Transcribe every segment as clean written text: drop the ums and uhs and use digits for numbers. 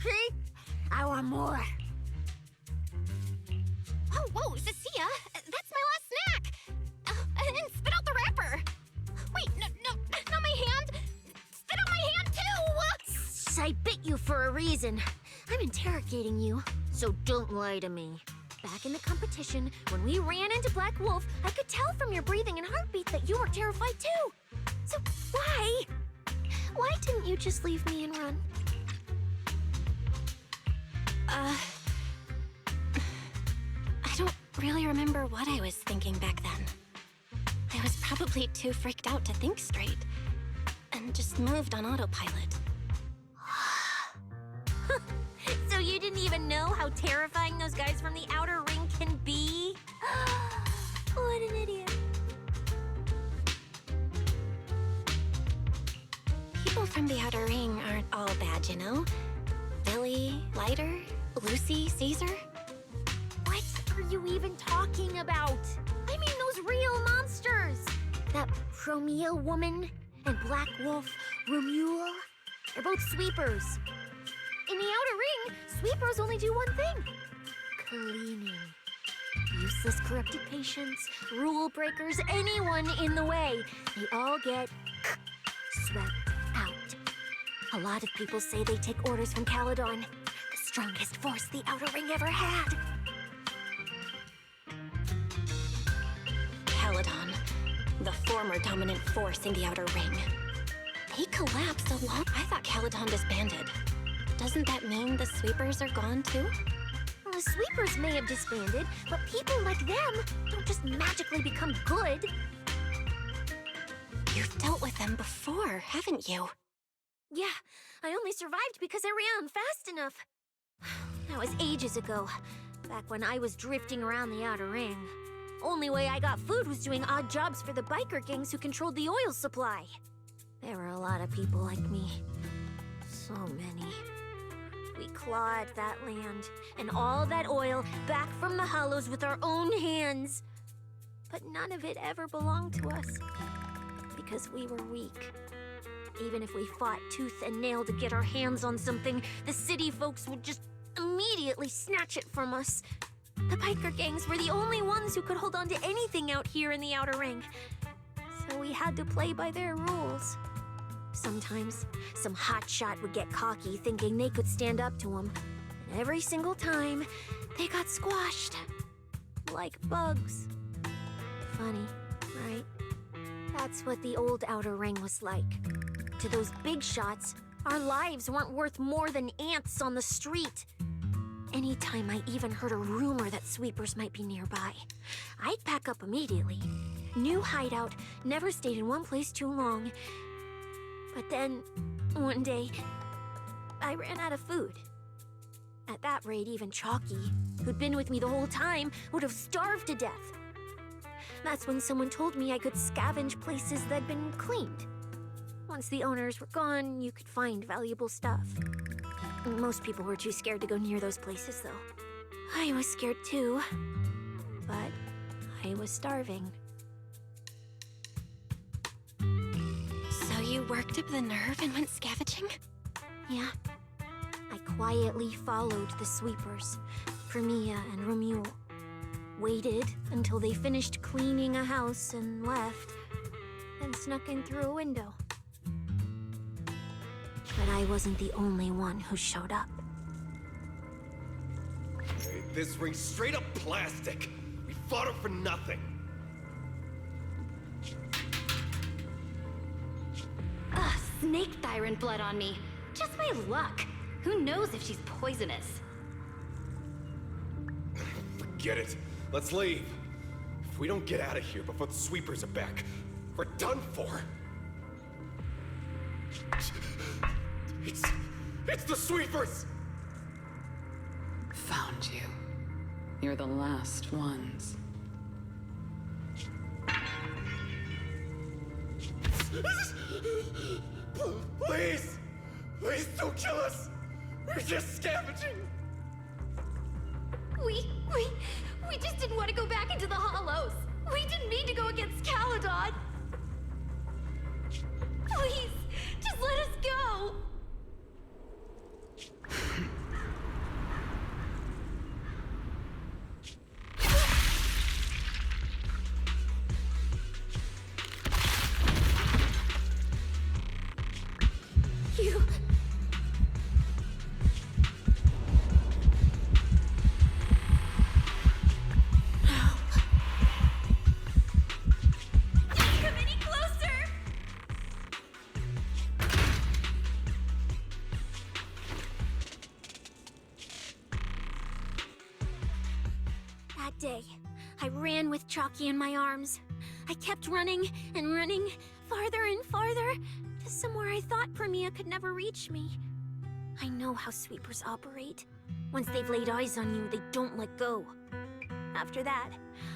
See? I want more. Oh, whoa, Cissia, that's my last snack. And spit out the wrapper. Wait, no, not my hand. Spit out my hand too. I bit you for a reason. I'm interrogating you, so don't lie to me. Back in the competition, when we ran into Black Wolf, I could tell from your breathing and heartbeat that you were terrified too. So why? Why didn't you just leave me and run? I don't really remember what I was thinking back then. I was probably too freaked out to think straight, and just moved on autopilot. So you didn't even know how terrifying those guys from the outer ring can be? What an idiot. People from the outer ring aren't all bad, you know? Billy, Lighter, Lucy, Caesar. What are you even talking about? I mean those real monsters! That Romeo woman and Black Wolf, Romule, they're both sweepers. In the outer ring, sweepers only do one thing. Cleaning. Useless corrupted patients, rule breakers, anyone in the way. They all get swept out. A lot of people say they take orders from Caledon, the strongest force the outer ring ever had. Caledon, the former dominant force in the outer ring. He collapsed along. I thought Caledon disbanded. Doesn't that mean the sweepers are gone too? Well, the sweepers may have disbanded, but people like them don't just magically become good. You've dealt with them before, haven't you? Yeah, I only survived because I ran fast enough. That was ages ago, back when I was drifting around the outer ring. Only way I got food was doing odd jobs for the biker gangs who controlled the oil supply. There were a lot of people like me. So many. We clawed that land and all that oil back from the hollows with our own hands. But none of it ever belonged to us, because we were weak. Even if we fought tooth and nail to get our hands on something, the city folks would just immediately snatch it from us. The biker gangs were the only ones who could hold on to anything out here in the outer ring. So we had to play by their rules. Sometimes, some hotshot would get cocky thinking they could stand up to him. And every single time, they got squashed. Like bugs. Funny, right? That's what the old outer ring was like. To those big shots, our lives weren't worth more than ants on the street. Anytime I even heard a rumor that sweepers might be nearby, I'd pack up immediately. New hideout, never stayed in one place too long. But then, one day, I ran out of food. At that rate, even Chalky, who'd been with me the whole time, would have starved to death. That's when someone told me I could scavenge places that'd been cleaned. Once the owners were gone, you could find valuable stuff. Most people were too scared to go near those places, though. I was scared too, but I was starving. So you worked up the nerve and went scavenging? Yeah. I quietly followed the sweepers, Premia and Romule. Waited until they finished cleaning a house and left, then snuck in through a window. But I wasn't the only one who showed up. Hey, this ring's straight up plastic. We fought it for nothing. Ugh, snake tyrant blood on me. Just my luck. Who knows if she's poisonous? Forget it. Let's leave. If we don't get out of here before the sweepers are back, we're done for. It's the sweepers! Found you. You're the last ones. Please! Please don't kill us! We're just scavenging! We just didn't want to go back into the hollows. We didn't mean to go against Caledon. Please, just let us go. with Chalky in my arms. I kept running and running, farther and farther, to somewhere I thought Premia could never reach me. I know how sweepers operate. Once they've laid eyes on you, they don't let go. After that,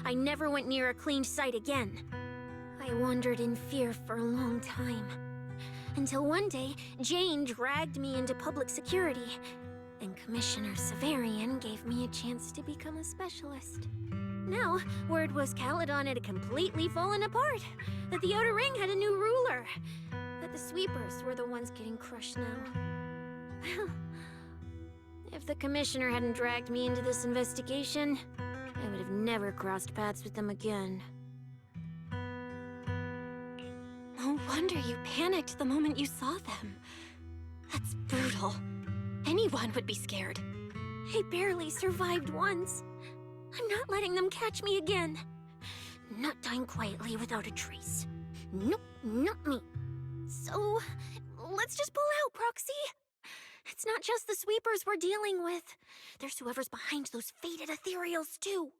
I never went near a cleaned site again. I wandered in fear for a long time. Until one day, Jane dragged me into public security, and Commissioner Severian gave me a chance to become a specialist. Now, word was Caledon had completely fallen apart, that the Outer Ring had a new ruler, that the sweepers were the ones getting crushed now. Well, if the Commissioner hadn't dragged me into this investigation, I would have never crossed paths with them again. No wonder you panicked the moment you saw them. That's brutal. Anyone would be scared. I barely survived once. I'm not letting them catch me again. Not dying quietly without a trace. Nope, not me. So, let's just pull out, Proxy. It's not just the sweepers we're dealing with. There's whoever's behind those faded ethereals, too.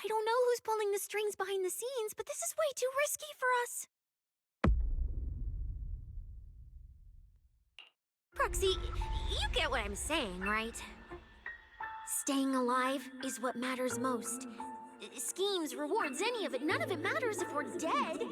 I don't know who's pulling the strings behind the scenes, but this is way too risky for us. Proxy, you get what I'm saying, right? Staying alive is what matters most. Schemes, rewards, any of it, none of it matters if we're dead.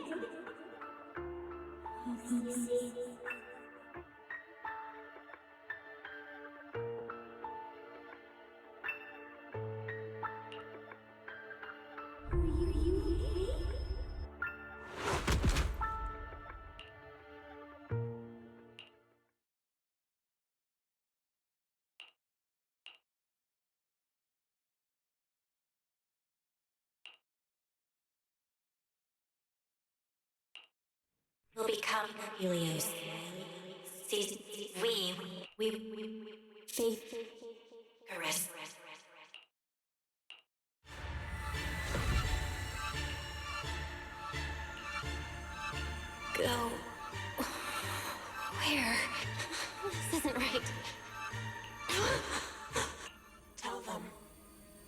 Will become Helios. We, faith, caress. Go. Where? This isn't right. Tell them,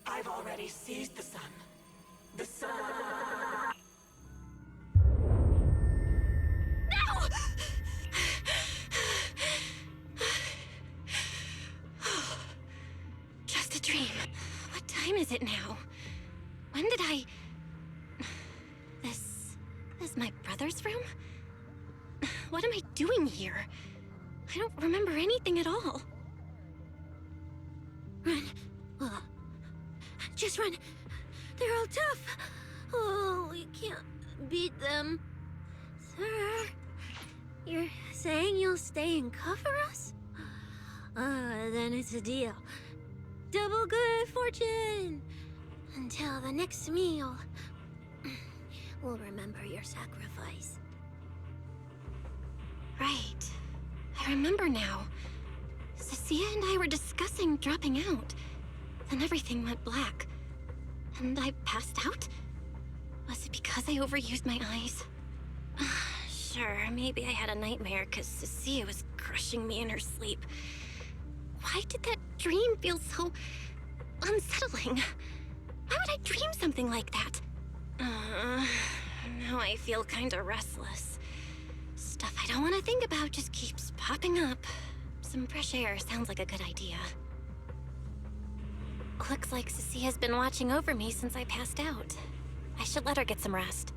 I've already seized the sun. The sun. Just a dream. What time is it now? When did I... This is my brother's room? What am I doing here? I don't remember anything at all. Run. Just run. They're all tough. Oh, you can't beat them. Sir, you're saying you'll stay and cover us? Then it's a deal. Double good fortune! Until the next meal. We'll remember your sacrifice. Right. I remember now. Cissia and I were discussing dropping out. Then everything went black. And I passed out? Was it because I overused my eyes? Sure, maybe I had a nightmare because Cissia was crushing me in her sleep. Why did that dream feel so unsettling? Why would I dream something like that? Now I feel kinda restless. Stuff I don't want to think about just keeps popping up. Some fresh air sounds like a good idea. Looks like Cissia's been watching over me since I passed out. I should let her get some rest.